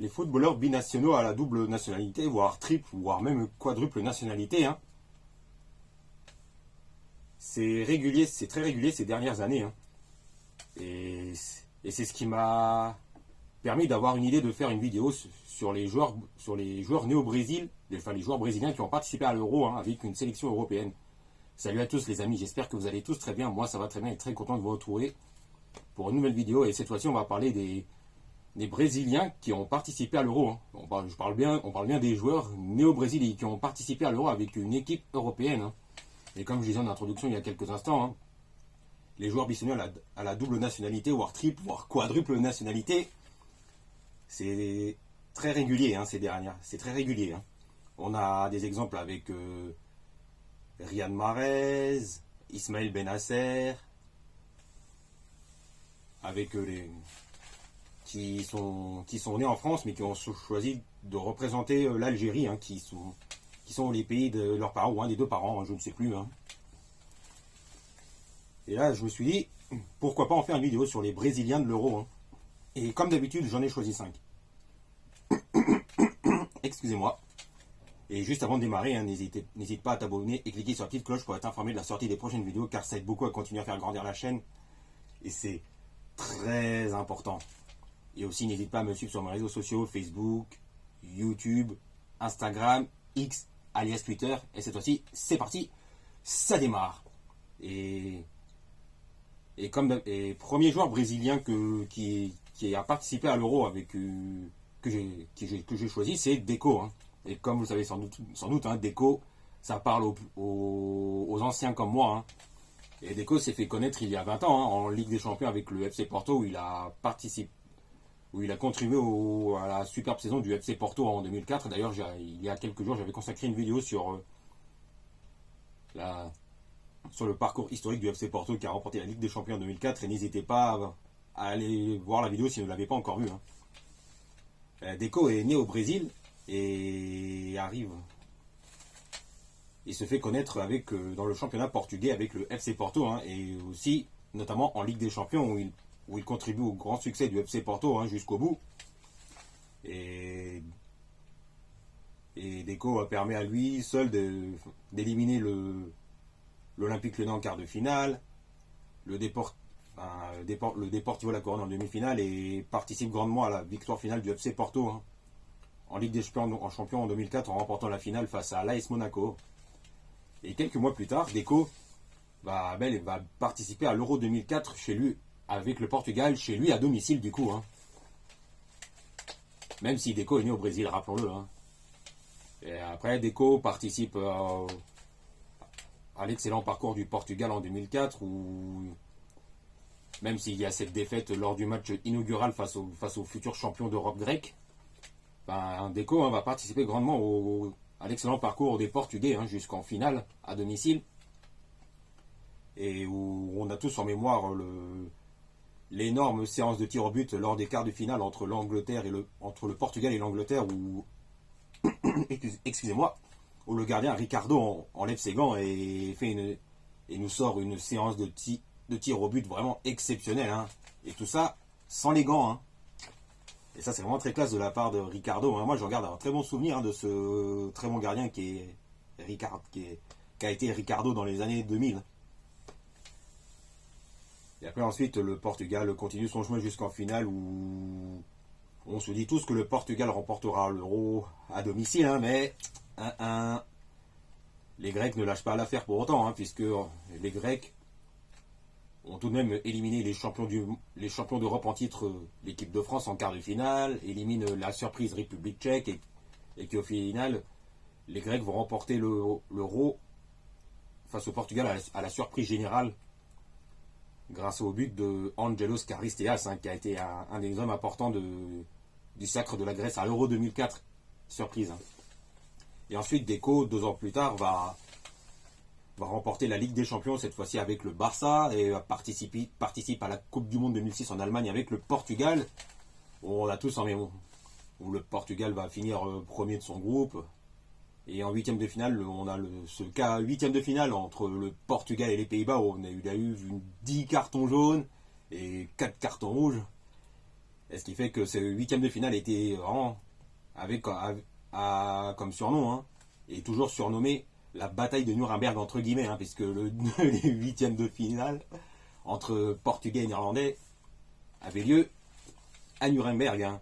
les footballeurs binationaux à la double nationalité, voire triple, voire même quadruple nationalité, hein, c'est régulier, c'est très régulier ces dernières années. Hein. Et c'est ce qui m'a permis d'avoir une idée de faire une vidéo sur les joueurs nés au Brésil, enfin les joueurs brésiliens qui ont participé à l'Euro hein, avec une sélection européenne. Salut à tous les amis, j'espère que vous allez tous très bien. Moi ça va très bien et très content de vous retrouver pour une nouvelle vidéo. Et cette fois-ci on va parler des Brésiliens qui ont participé à l'Euro. Hein. On parle bien des joueurs nés au Brésil et qui ont participé à l'Euro avec une équipe européenne. Hein. Et comme je disais en introduction il y a quelques instants, hein, les joueurs binationaux à la double nationalité, voire triple, voire quadruple nationalité, c'est très régulier hein, ces dernières. C'est très régulier. Hein. On a des exemples avec Riyad Mahrez, Ismaël Bennacer, avec les qui sont nés en France mais qui ont choisi de représenter l'Algérie, hein, qui sont les pays de leurs parents ou un des deux parents, hein, je ne sais plus. Hein. Et là, je me suis dit, pourquoi pas en faire une vidéo sur les Brésiliens de l'Euro. Hein. Et comme d'habitude, j'en ai choisi 5. Excusez-moi. Et juste avant de démarrer, hein, n'hésite pas à t'abonner et cliquer sur la petite cloche pour être informé de la sortie des prochaines vidéos, car ça aide beaucoup à continuer à faire grandir la chaîne. Et c'est très important. Et aussi, n'hésite pas à me suivre sur mes réseaux sociaux, Facebook, YouTube, Instagram, X, alias Twitter. Et cette fois-ci, c'est parti, ça démarre. Et premier joueur brésilien qui a participé à l'Euro avec que j'ai choisi, c'est Deco. Hein. Et comme vous le savez sans doute hein, Deco, ça parle aux anciens comme moi. Hein. Et Deco s'est fait connaître il y a 20 ans hein, en Ligue des Champions avec le FC Porto où il a participé, où il a contribué à la superbe saison du FC Porto en 2004. D'ailleurs, il y a quelques jours, j'avais consacré une vidéo sur le parcours historique du FC Porto qui a remporté la Ligue des Champions en 2004. Et n'hésitez pas à aller voir la vidéo si vous ne l'avez pas encore vue. Hein. Deco est né au Brésil et il se fait connaître dans le championnat portugais avec le FC Porto hein, et aussi notamment en Ligue des Champions où il contribue au grand succès du FC Porto hein, jusqu'au bout. Et Deco permet à lui seul d'éliminer l'Olympique Lyonnais en quart de finale, le Deportivo La Coruña en demi-finale et participe grandement à la victoire finale du FC Porto hein, en Ligue des Champions en 2004 en remportant la finale face à l'AS Monaco. Et quelques mois plus tard, Deco va participer à l'Euro 2004 chez lui avec le Portugal, chez lui à domicile du coup. Hein. Même si Deco est né au Brésil, rappelons-le. Hein. Et après, Deco participe à l'excellent parcours du Portugal en 2004 où même s'il y a cette défaite lors du match inaugural face aux futurs champions d'Europe grec, Deco hein, va participer grandement à l'excellent parcours des Portugais hein, jusqu'en finale à domicile et où on a tous en mémoire l'énorme séance de tir au but lors des quarts de finale entre le Portugal et l'Angleterre où excusez-moi, où le gardien Ricardo enlève ses gants et nous sort une séance de tir au but vraiment exceptionnelle. Hein. Et tout ça sans les gants. Hein. Et ça, c'est vraiment très classe de la part de Ricardo. Hein. Moi, je regarde un très bon souvenir hein, de ce très bon gardien qui a été Ricardo dans les années 2000. Et après, ensuite, le Portugal continue son chemin jusqu'en finale où on se dit tous que le Portugal remportera l'Euro à domicile, hein, mais les Grecs ne lâchent pas l'affaire pour autant, hein, puisque les Grecs ont tout de même éliminé les champions d'Europe en titre, l'équipe de France en quart de finale, élimine la surprise République tchèque, et qu'au final, les Grecs vont remporter l'Euro face au Portugal à la surprise générale, grâce au but de Angelos Charisteas, hein, qui a été un des hommes importants du sacre de la Grèce à l'Euro 2004. Surprise. Hein. Et ensuite, Deco, 2 ans plus tard, va remporter la Ligue des Champions, cette fois-ci avec le Barça, et participe à la Coupe du Monde 2006 en Allemagne avec le Portugal. On l'a tous en mémoire. Où le Portugal va finir premier de son groupe. Et en huitième de finale, on a ce cas huitième de finale entre le Portugal et les Pays-Bas où on a eu 10 cartons jaunes et 4 cartons rouges. Et ce qui fait que ce huitième de finale était vraiment avec comme surnom, hein, et toujours surnommé la bataille de Nuremberg entre guillemets, hein, puisque les huitièmes de finale entre Portugais et Néerlandais avait lieu à Nuremberg, hein.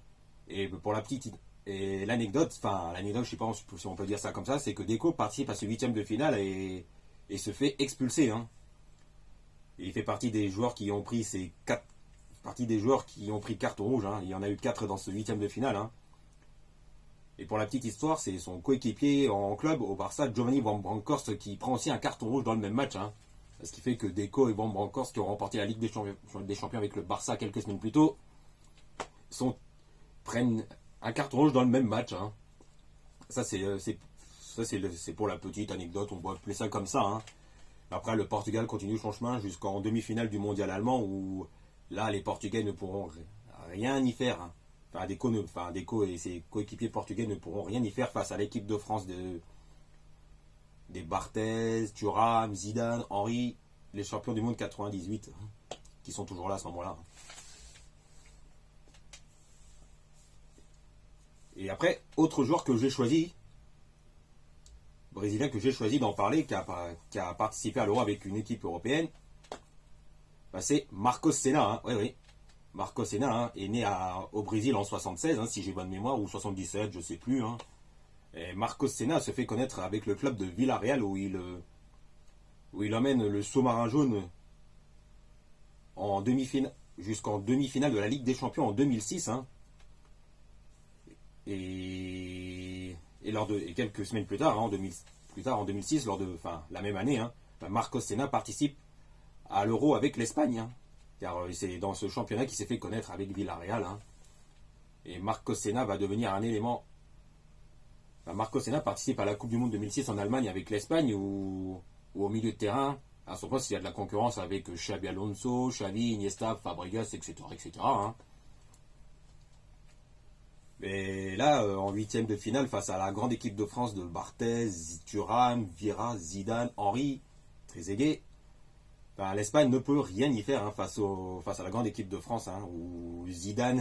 Et pour la petite et l'anecdote, je sais pas si on peut dire ça comme ça, c'est que Deco participe à ce huitième de finale et se fait expulser, hein. Il fait partie des joueurs qui ont pris carton rouge, hein. Il y en a eu 4 dans ce huitième de finale, hein. Et pour la petite histoire, c'est son coéquipier en club au Barça, Giovanni Van Bronckhorst, qui prend aussi un carton rouge dans le même match, hein. Ce qui fait que Deco et Van Bronckhorst, qui ont remporté la Ligue des Champions avec le Barça quelques semaines plus tôt, prennent un carton rouge dans le même match, hein. Ça, c'est pour la petite anecdote, on peut appeler ça comme ça, hein. Après, le Portugal continue son chemin jusqu'en demi-finale du mondial allemand où là, les Portugais ne pourront rien y faire, hein. Deco et ses coéquipiers portugais ne pourront rien y faire face à l'équipe de France des Barthez, Thuram, Zidane, Henry, les champions du monde 98, hein, qui sont toujours là à ce moment-là. Et après, autre joueur que j'ai choisi, brésilien que j'ai choisi d'en parler, qui a participé à l'Euro avec une équipe européenne, bah c'est Marcos Senna, hein. Oui, oui. Marcos Senna, hein, est né au Brésil en 76, hein, si j'ai bonne mémoire, ou 77, je sais plus, hein. Et Marcos Senna se fait connaître avec le club de Villarreal où il emmène le sous-marin jaune jusqu'en demi-finale de la Ligue des Champions en 2006, hein. Et quelques semaines plus tard, hein, en 2006, la même année, hein, Marcos Senna participe à l'Euro avec l'Espagne, hein, car c'est dans ce championnat qu'il s'est fait connaître avec Villarreal, hein. Et Marcos Senna va devenir un élément. Marcos Senna participe à la Coupe du Monde 2006 en Allemagne avec l'Espagne, où au milieu de terrain, à son poste, il y a de la concurrence avec Xabi Alonso, Xavi, Iniesta, Fabregas, etc., etc., hein. Mais là, en huitième de finale, face à la grande équipe de France de Barthez, Thuram, Vieira, Zidane, Henry, Trezeguet, l'Espagne ne peut rien y faire, hein, face à la grande équipe de France, hein, où Zidane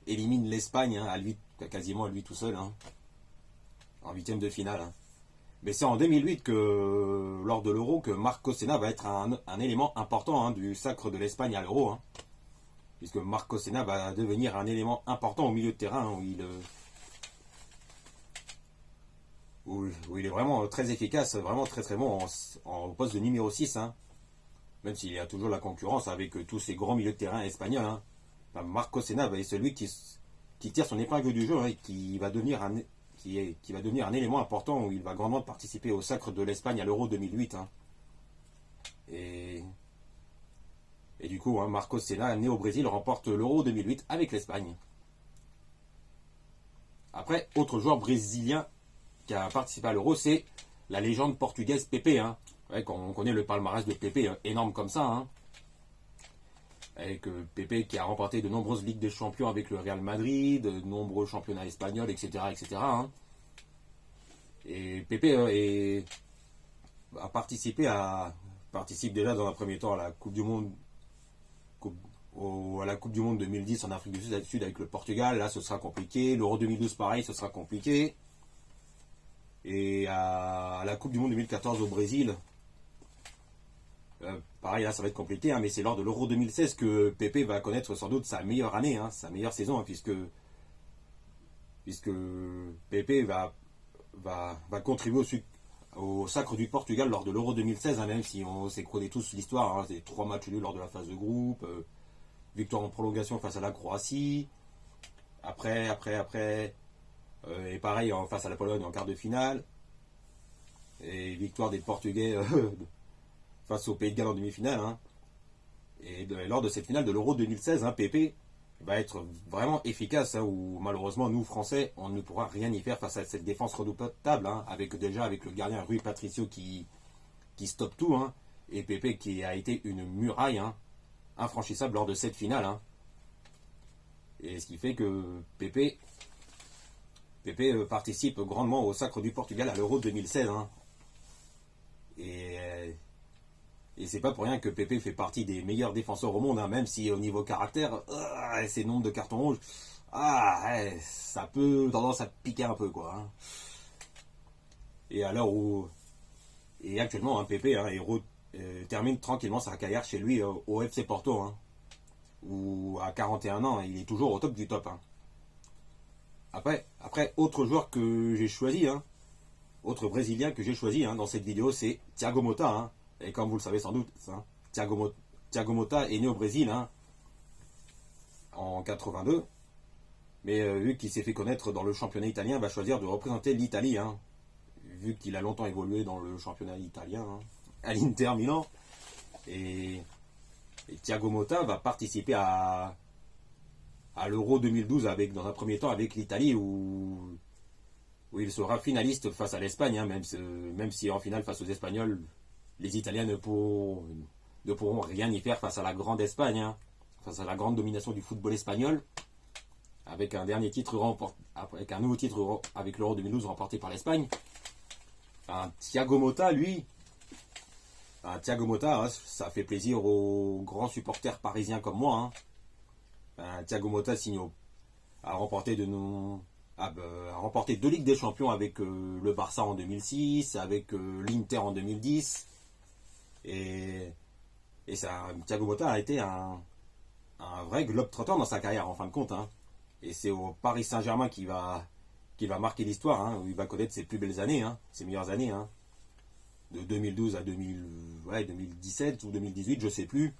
élimine l'Espagne, hein, quasiment à lui tout seul, hein, en huitième de finale, hein. Mais c'est en 2008 que, lors de l'Euro, que Marcos Senna va être un élément important, hein, du sacre de l'Espagne à l'Euro, hein, puisque Marcos Senna va devenir un élément important au milieu de terrain, hein, où il est vraiment très efficace, vraiment très très bon au poste de numéro 6, hein. Même s'il y a toujours la concurrence avec tous ces grands milieux de terrain espagnols, hein. Marcos Senna est celui qui tire son épingle du jeu, hein, et qui va devenir un élément important où il va grandement participer au sacre de l'Espagne à l'Euro 2008, hein. Et du coup, hein, Marcos Senna, né au Brésil, remporte l'Euro 2008 avec l'Espagne. Après, autre joueur brésilien qui a participé à l'Euro, c'est la légende portugaise Pepe, hein. Ouais, on connaît le palmarès de Pepe, hein, énorme comme ça, hein. Avec Pepe qui a remporté de nombreuses Ligues des Champions avec le Real Madrid, de nombreux championnats espagnols, etc., etc., hein. Et Pepe participe déjà dans un premier temps à la Coupe du Monde, à la Coupe du Monde 2010 en Afrique du Sud avec le Portugal. Là, ce sera compliqué. L'Euro 2012, pareil, ce sera compliqué. Et à la Coupe du Monde 2014 au Brésil, pareil, là, ça va être compliqué, hein, mais c'est lors de l'Euro 2016 que Pepe va connaître sans doute sa meilleure année, hein, sa meilleure saison, hein, puisque Pepe va contribuer au sacre du Portugal lors de l'Euro 2016, hein, même si on s'écroulait tous l'histoire, hein, c'est 3 matchs nuls lors de la phase de groupe, victoire en prolongation face à la Croatie, après, et pareil face à la Pologne en quart de finale, et victoire des Portugais face au Pays de Galles en demi-finale, hein. Et lors de cette finale de l'Euro 2016, hein, Pepe va être vraiment efficace, hein, où malheureusement nous Français on ne pourra rien y faire face à cette défense redoutable, hein, avec le gardien Rui Patricio qui stoppe tout, hein, et Pepe qui a été une muraille, hein, infranchissable lors de cette finale, hein. Et ce qui fait que Pepe participe grandement au sacre du Portugal à l'Euro 2016, hein. Et Et c'est pas pour rien que Pepe fait partie des meilleurs défenseurs au monde, hein, même si au niveau caractère, ses nombres de cartons rouges, ça peut tendance à piquer un peu, quoi. Hein. Et à l'heure où. Et actuellement, hein, Pepe termine tranquillement sa carrière chez lui au FC Porto, hein, où à 41 ans, il est toujours au top du top. Hein. Après, autre joueur que j'ai choisi, hein, autre Brésilien que j'ai choisi dans cette vidéo, c'est Thiago Motta. Hein. Et comme vous le savez sans doute, hein, Thiago Motta est né au Brésil en 82. Mais vu qu'il s'est fait connaître dans le championnat italien, va choisir de représenter l'Italie. Hein, vu qu'il a longtemps évolué dans le championnat italien, à l'Inter Milan. Et Thiago Motta va participer à l'Euro 2012 dans un premier temps avec l'Italie où il sera finaliste face à l'Espagne, hein, même si en finale face aux Espagnols, les Italiens ne pourront rien y faire face à la grande Espagne, hein, face à la grande domination du football espagnol, avec un nouveau titre avec l'Euro 2012 remporté par l'Espagne. Thiago Motta, ça fait plaisir aux grands supporters parisiens comme moi. Hein. Thiago Motta a remporté 2 Ligues des Champions avec le Barça en 2006, avec l'Inter en 2010. Et Thiago Motta a été un vrai globe-trotter dans sa carrière en fin de compte. Hein. Et c'est au Paris Saint-Germain qu'il va marquer l'histoire, où il va connaître ses plus belles années, ses meilleures années. De 2012 à 2017 ou 2018, je sais plus.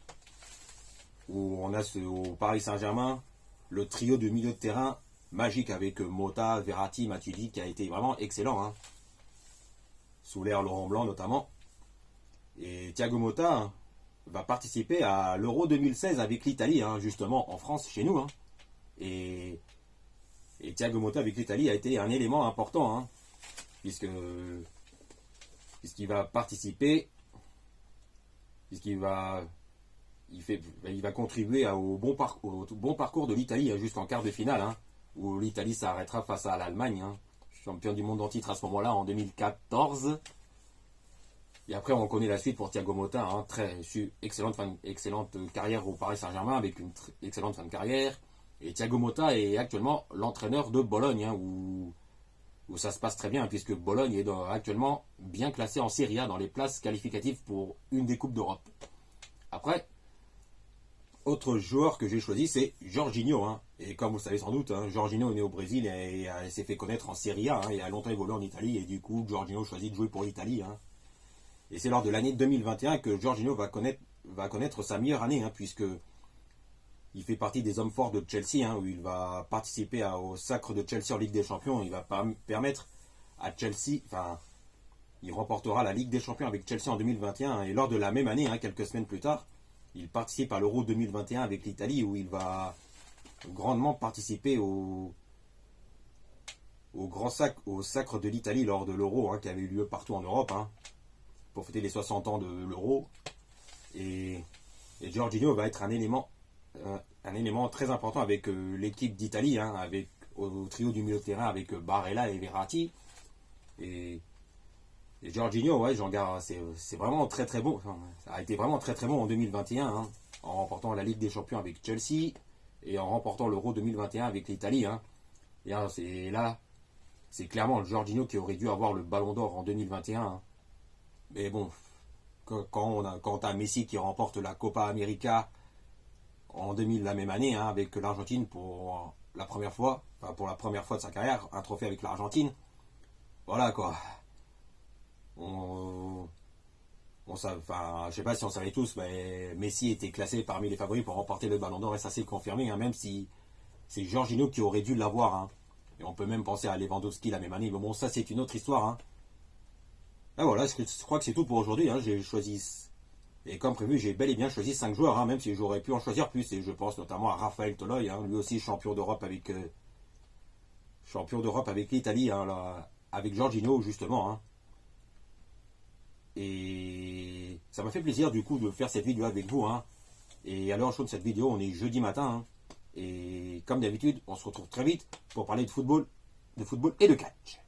Où on a au Paris Saint-Germain le trio de milieu de terrain magique avec Motta, Verratti, Matuidi qui a été vraiment excellent. Sous l'ère Laurent Blanc notamment. Et Thiago Motta va participer à l'Euro 2016 avec l'Italie, justement en France, chez nous. Et Thiago Motta avec l'Italie a été un élément important, puisqu'il va participer, il va contribuer au bon parcours de l'Italie jusqu'en quart de finale, où l'Italie s'arrêtera face à l'Allemagne, champion du monde en titre à ce moment-là en 2014. Et après, on connaît la suite pour Thiago Motta, excellente carrière au Paris Saint-Germain avec une excellente fin de carrière. Et Thiago Motta est actuellement l'entraîneur de Bologne, où ça se passe très bien, puisque Bologne est actuellement bien classé en Serie A dans les places qualificatives pour une des Coupes d'Europe. Après, autre joueur que j'ai choisi, c'est Jorginho. Et comme vous le savez sans doute, Jorginho est né au Brésil et s'est fait connaître en Serie A et a longtemps évolué en Italie. Et du coup, Jorginho choisit de jouer pour l'Italie. Et c'est lors de l'année 2021 que Jorginho va connaître sa meilleure année, puisque il fait partie des hommes forts de Chelsea, où il va participer au sacre de Chelsea en Ligue des Champions. Il va permettre à Chelsea, il remportera la Ligue des Champions avec Chelsea en 2021. Et lors de la même année, quelques semaines plus tard, il participe à l'Euro 2021 avec l'Italie, où il va grandement participer au sacre de l'Italie lors de l'Euro, qui avait eu lieu partout en Europe, pour fêter les 60 ans de l'Euro. Et Jorginho va être un élément très important avec l'équipe d'Italie, avec au trio du milieu de terrain avec Barella et Verratti. Et Jorginho, j'en garde, c'est vraiment très très bon. Ça a été vraiment très très bon en 2021, en remportant la Ligue des Champions avec Chelsea et en remportant l'Euro 2021 avec l'Italie. Et là, c'est clairement le Jorginho qui aurait dû avoir le Ballon d'Or en 2021. Mais bon, quand t'as Messi qui remporte la Copa América en 2000 la même année, avec l'Argentine pour la première fois de sa carrière, un trophée avec l'Argentine. Voilà quoi. Je sais pas si on savait tous, mais Messi était classé parmi les favoris pour remporter le Ballon d'Or et ça s'est confirmé, même si c'est Jorginho qui aurait dû l'avoir. Et on peut même penser à Lewandowski la même année, mais bon, ça c'est une autre histoire. Voilà, je crois que c'est tout pour aujourd'hui. J'ai choisi, et comme prévu, j'ai bel et bien choisi 5 joueurs, même si j'aurais pu en choisir plus. Et je pense notamment à Raphaël Toloi, lui aussi champion d'Europe avec l'Italie, avec Jorginho justement. Et ça m'a fait plaisir du coup de faire cette vidéo avec vous. Et à l'heure chaude de cette vidéo, on est jeudi matin. Et comme d'habitude, on se retrouve très vite pour parler de football et de catch.